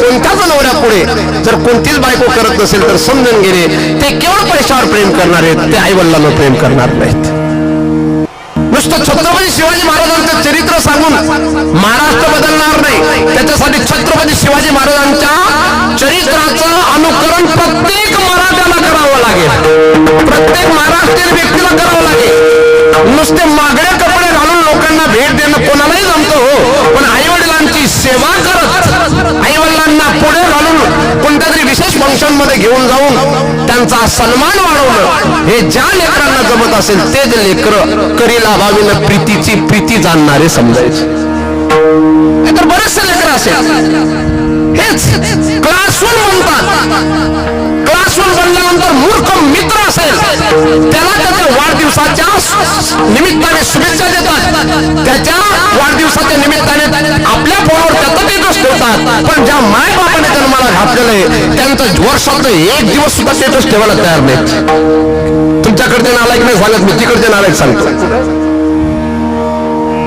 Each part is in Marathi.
कोणत्याच नवऱ्यापुढे जर कोणतीच बायको करत नसेल तर समजून गेले ते केवळ पैशावर प्रेम करणार आहेत, ते आई वडिलांना प्रेम करणार नाहीत. नुसतं छत्रपती शिवाजी महाराजांचं चरित्र सांगून महाराष्ट्र बदलणार नाही. त्याच्यासाठी छत्रपती शिवाजी महाराजांच्या चरित्राचं अनुकरण प्रत्येक मराठ्याला करावं लागेल, प्रत्येक महाराष्ट्रीयन व्यक्तीला करावं लागेल. नुसते मागळे कपडे घालून लोकांना भेट देणं कोणालाही जमतं हो, पण आई वडिलांची सेवा करत आई वडिलांना पुढे घालून कोणत्या तरी विशेष फंक्शन मध्ये घेऊन जाऊन त्यांचा सन्मान वाढवणं हे ज्या लेकरांना जमत असेल तेच लेकर करील अभावीनं प्रीतीची प्रीती जाणणारे समजायचे. तर बरेचसे लेकर असेल हेच क्लास 1 म्हणतात, क्लास 1 बनल्यानंतर मूर्ख मित्र असेल त्याला त्याच्या वाढदिवसाच्या निमित्ताने शुभेच्छा देतात, त्याच्या वाढदिवसाच्या निमित्ताने आपल्या फोनवर त्याचा स्टेटस ठेवतात. पण ज्या माय बापाने जन्माला घातलेलं त्यांचं वर्षात एक दिवस सुद्धा स्टेटस ठेवायला तयार नाहीत. तुमच्याकडचे नालायक नाही सांगत, मी तिकडचे नालायक सांगतो.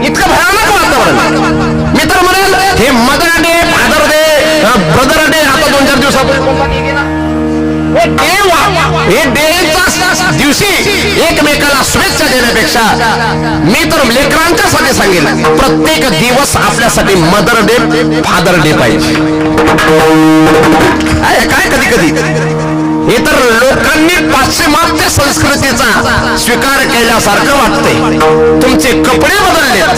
इतकं भयानक वातावरण. मी तर म्हणेल हे mother day, father day, brother day आता 2-4 दिवसापूर्वी हे डेच्या दिवशी एकमेकाला शुभेच्छा देण्यापेक्षा मी तर लेकरांच्यासाठी सांगेन प्रत्येक दिवस आपल्यासाठी मदर डे, फादर डे पाहिजे. काय कधी कधी हे तर लोकांनी पाश्चिमात्य संस्कृतीचा स्वीकार केल्यासारखं वाटतंय. तुमचे कपडे बदललेत,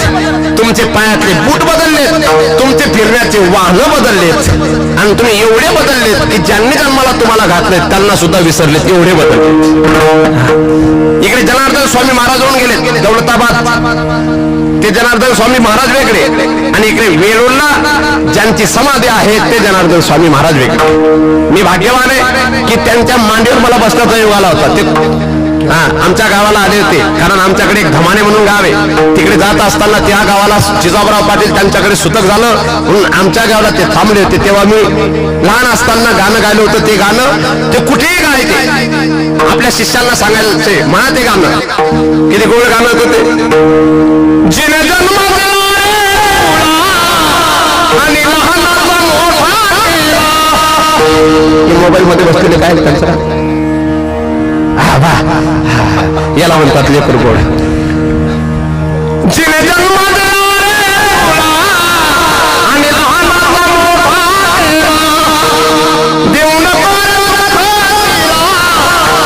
तुमचे पायातले बूट बदललेत, तुमचे फिरण्याचे वाहनं बदललेत आणि तुम्ही एवढे बदललेत की ज्यांनी जन्माला तुम्हाला घातलेत त्यांना सुद्धा विसरलेत, एवढे बदललेत. इकडे जनार्दन स्वामी महाराज होऊन गेलेत दौलताबाद, ते जनार्दन स्वामी महाराज वेगळे आणि इकडे वेळूरला ज्यांची समाधी आहे ते जनार्दन स्वामी महाराज वेगळे. मी भाग्यवान आहे की त्यांच्या मांडीवर मला बसण्याचा योग आला होता. ते आमच्या गावाला आले होते, कारण आमच्याकडे एक धमाने म्हणून गाव आहे. तिकडे जात असताना त्या गावाला जिजाऊराव पाटील त्यांच्याकडे सुतक झालं म्हणून आमच्या गावाला ते थांबले होते. तेव्हा मी लहान असताना गाणं गायलं होतं. ते गाणं ते कुठेही गायचे, आपल्या शिष्यांना सांगायचे म्हणा ते गाणं. किती गोड गाणं होतं ते. जिने जन्म आणि लहानाचा मोठा मोबाईल मध्ये बसलेले काय त्यांचं याला म्हणतात लेकर गोड. जिने जन्म आणि लहानाचा मोठा देऊन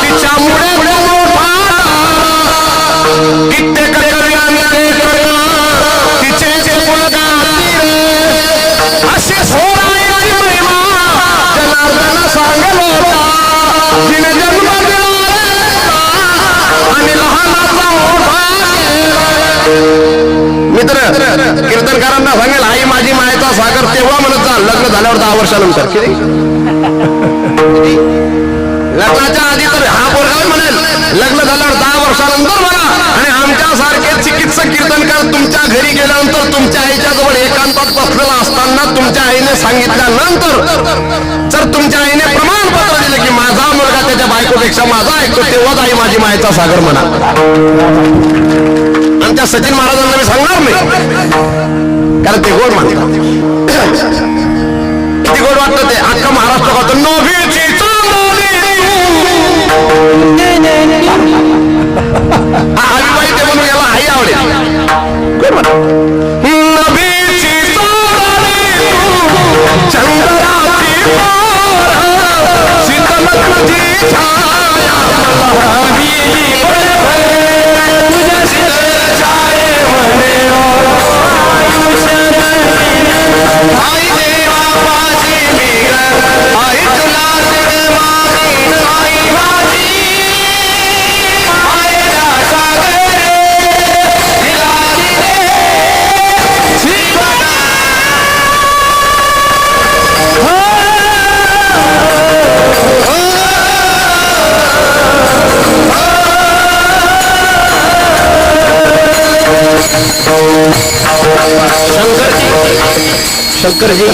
तिच्यामुळे कित्येक तिचे मुलगा असे सोडायची महिमा जनार्दन सांगलो. जिने जन्म आणि लहानाचा मोठा. मित्र कीर्तनकारांना सांगेल आई माझी मायेचा सागर तेव्हा म्हणत जा लग्न झाल्यावर 10 वर्षानंतर. लग्नाच्या आधी तर हा पोरगा म्हणेल, लग्न झाल्यावर 10 वर्षानंतर म्हणा. आणि आमच्यासारखे चिकित्सक कीर्तनकार तुमच्या घरी गेल्यानंतर तुमच्या आईच्या जवळ एकांतात बसलेला असताना तुमच्या आईने सांगितल्यानंतर जर तुमच्या आईने प्रमाणपत्र दिलं की माझा मुलगा त्याच्या बायकोपेक्षा माझा ऐकतो, तेव्हाच आई माझी मायेचा सागर म्हणा. आमच्या सचिन महाराजांना मी सांगणार नाही, कारण ते गोड मानतात. किती गोड वाटतं ते. अख्खा महाराष्ट्र गातो नोभीची आईबाई ते म्हणून याला आई आवडेल. नभीची चंद्राची शीतलची छाया आई देवा माझी मीर आई तुला शंकरजी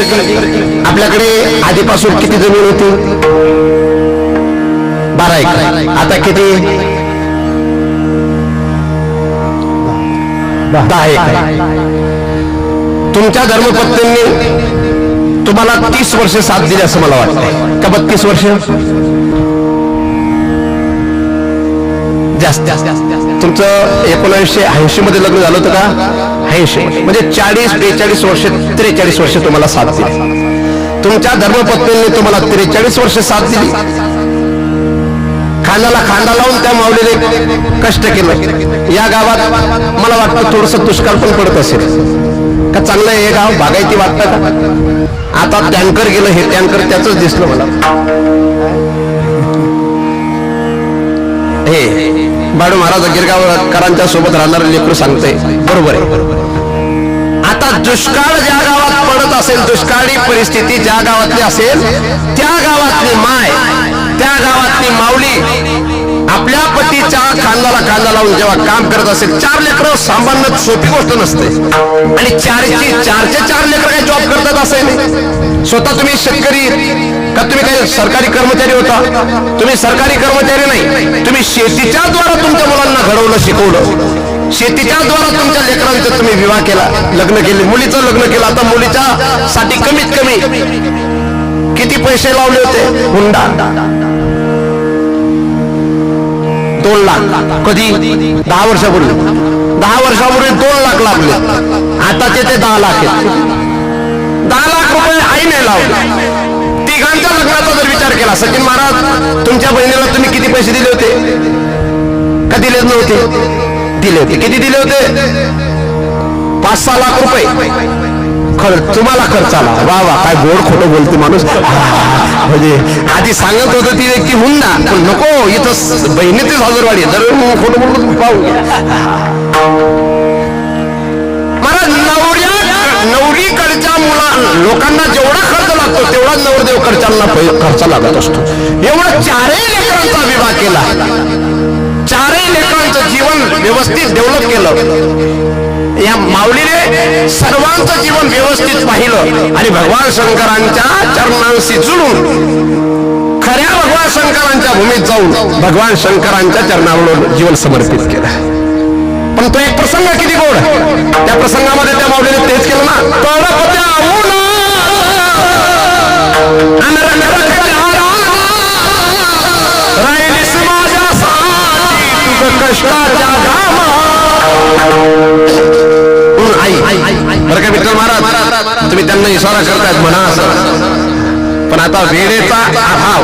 आपल्याकडे आधीपासून किती जमीन होती? 12 एकर. आता किती? 10 एकर. तुमच्या धर्मपत्नींनी तुम्हाला 30 वर्ष साथ दिली असं मला वाटतंय का 32 वर्ष जास्त तुमचं 1980 मध्ये लग्न झालं होतं का 80 म्हणजे 40 42 वर्ष 43 वर्ष तुम्हाला साथ दिली तुमच्या धर्मपत्नीने तुम्हाला 43 वर्ष साथ दिली खांद्याला खांदा लावून त्या माऊलीने कष्ट केलं या गावात मला वाटतं थोडस दुष्काळ पण पडत असेल का चांगलं हे गाव बागायती वाटतं का आता टँकर गेलं हे टँकर त्याच दिसलं मला हे बाळू महाराज गिरगावकरांच्या सोबत राहणारे लेकरू सांगते बरोबर आहे आता दुष्काळ ज्या गावात पडत असेल दुष्काळी परिस्थिती ज्या गावातली असेल त्या गावातली माय त्या गावातली माऊली आपल्या पतीच्या खांद्याला खांदा लावून जेव्हा काम करत असेल 4 लेकरं सांभाळणं सोपी गोष्ट नसते आणि 4 लेकरं काही जॉब करतात असे नाही स्वतः तुम्ही शेतकरी का तुम्ही काही सरकारी कर्मचारी होता तुम्ही सरकारी कर्मचारी नाही तुम्ही शेतीच्या द्वारा तुमच्या मुलांना घडवलं शिकवलं शेतीच्या द्वारा तुमच्या लेकरांचा तुम्ही विवाह केला लग्न केले मुलीचं लग्न केलं आता मुलीच्या साठी कमीत कमी किती पैसे लावले होते हुंडा 2 लाख कधी 10 वर्षापूर्वी 2 लाख लागले आताचे ते 10 लाख आहेत 10 लाख रुपये आईने लावले तिघांच्या लग्नाचा जर विचार केला सचिन महाराज तुमच्या बहिणीला तुम्ही किती पैसे दिले होते का दिलेच नव्हते दिले होते किती दिले होते 5-6 लाख रुपये तुम्हाला खर्च आला वा वा काय गोड खोटं बोलते माणूस म्हणजे आधी सांगत होतं ती व्यक्ती हुंडा पण नको इथं बहिणीचीच हजरवाडी जर खोटं बोलतो पाहू मला नवरीकडच्या लोकांना जेवढा खर्च लागतो तेवढा नवरदेव खर्च लागत असतो एवढं 4 लेकरांचा विवाह केला 4 लेकरांचं जीवन व्यवस्थित डेव्हलप केलं या माऊलीने सर्वांचं जीवन व्यवस्थित पाहिलं आणि भगवान शंकरांच्या चरणांशी जुळून खऱ्या भगवान शंकरांच्या भूमीत जाऊन भगवान शंकरांच्या चरणावर जीवन समर्पित केलं पण तो एक प्रसंग किती गोड त्या प्रसंगामध्ये त्या माऊलीने तेच केलं ना कष्टाच्या बरं का विठ्ठल महाराज तुम्ही त्यांना इशारा करतायत म्हणा असं पण आता वेळेचा अभाव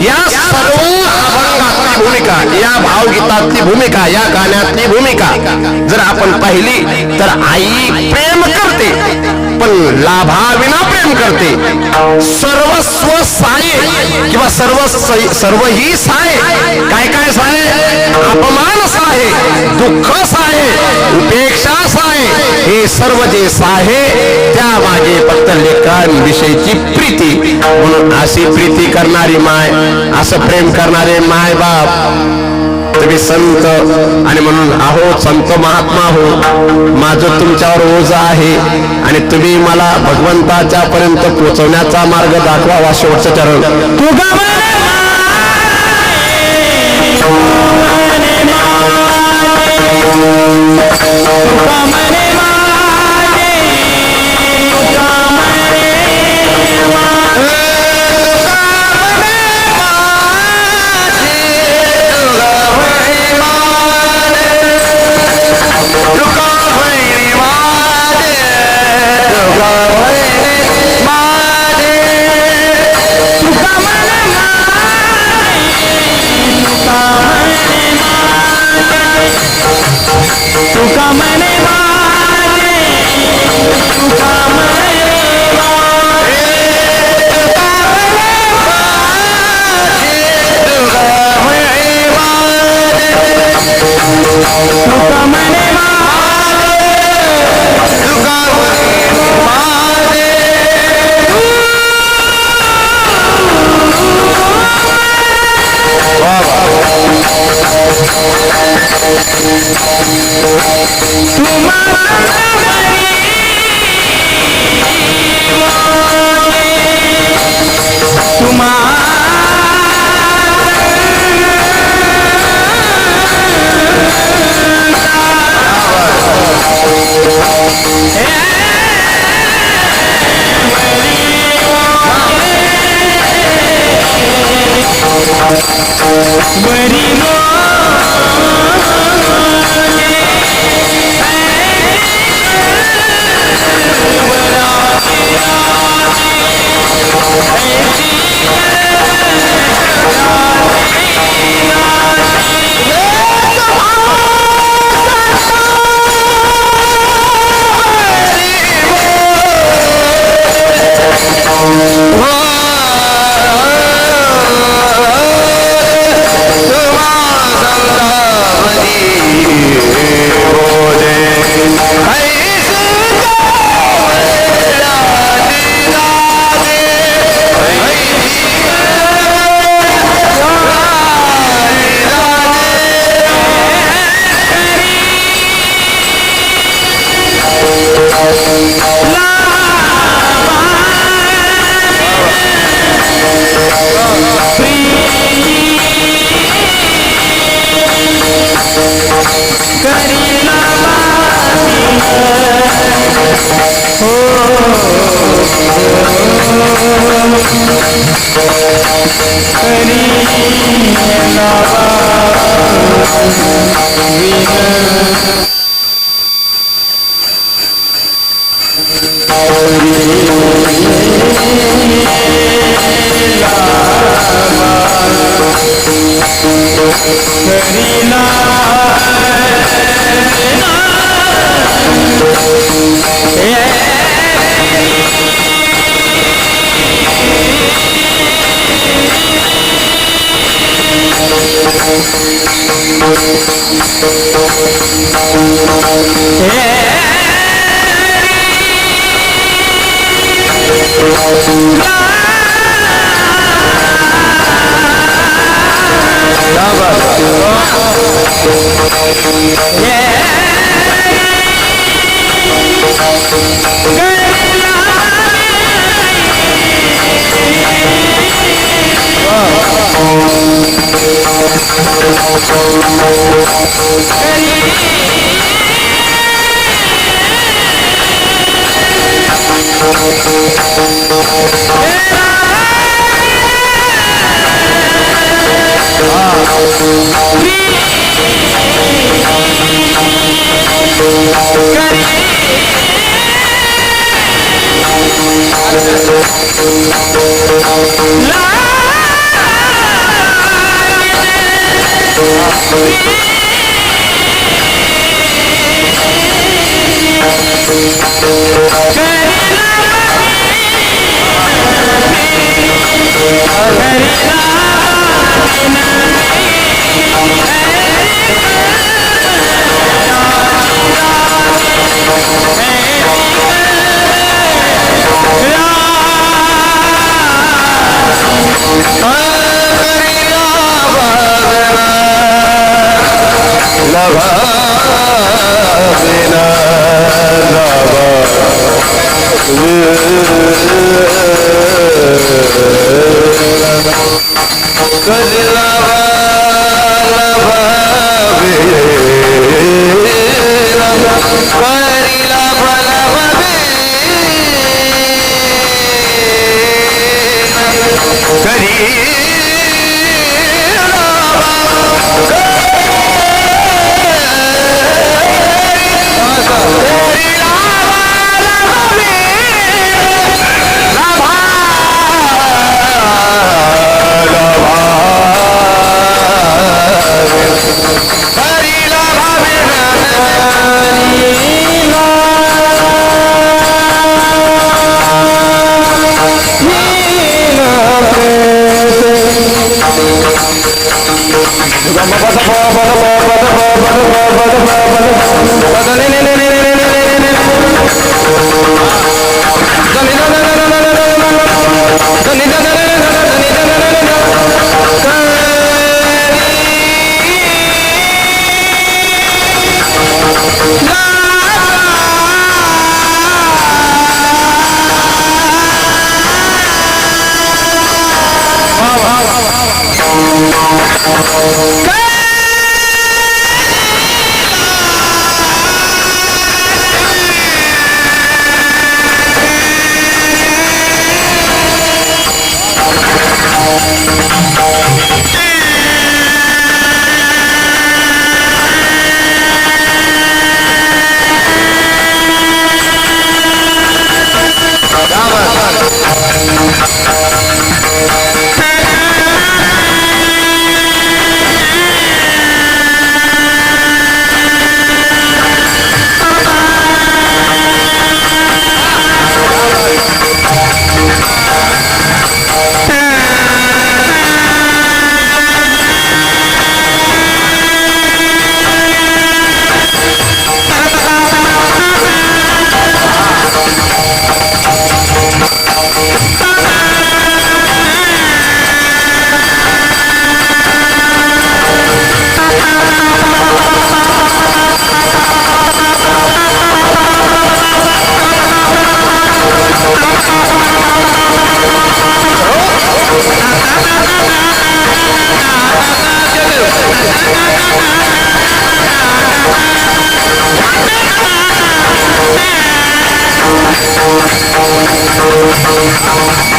या सर्व अभंगातली भूमिका या भावगीतातली भूमिका या गाण्यातली भूमिका जर आपण पाहिली तर आई प्रेम करते पण लाभाविना प्रेम करते सर्वस्व साये किंवा सर्व ही साये काय काय साये अपमान साये दुःख साये उपेक्षा साये हे सर्व जे साहे त्या मागे फक्त लेकरांविषयीची प्रीती म्हणून अशी प्रीती करणारी माय असं प्रेम करणारे माय बाप तुम्ही संत आणि म्हणून आहो संत महात्मा हो माझं तुमच्यावर ओझ आहे आणि तुम्ही मला भगवंताच्या पर्यंत पोहोचवण्याचा मार्ग दाखवा शेवटचं चरण तू Thank you.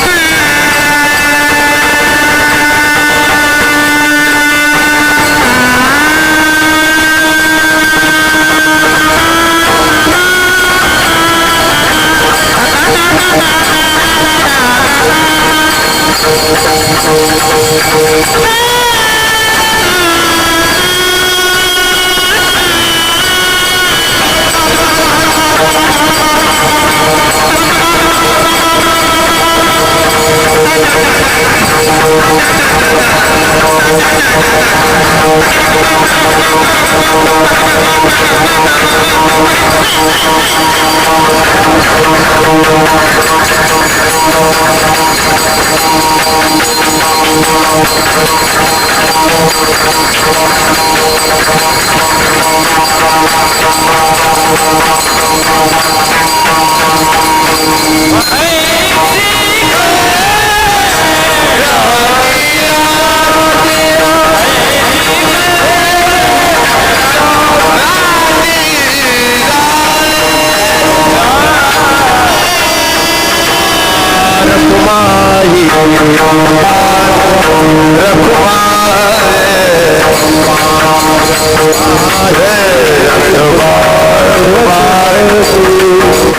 रखवारे